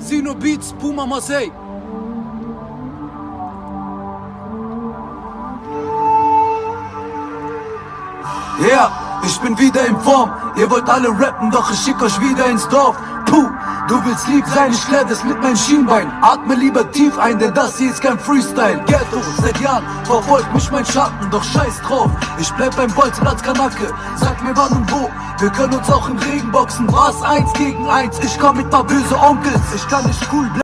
Sino Beats, Puma Marseille. Ja, ich bin wieder in Form. Ihr wollt alle rappen, doch ich schick euch wieder ins Dorf. Puh, du willst lieb sein, ich klär das mit meinem Schienbein. Atme lieber tief ein, denn das hier ist kein Freestyle. Ghetto, seit Jahren verfolgt mich mein Schatten, doch scheiß drauf. Ich bleib beim Bolzplatz Kanake, sag mir wann und wo. Wir können uns auch im Regen boxen, war's 1 gegen 1. Ich komm mit paar böse Onkels, ich kann nicht cool bleiben.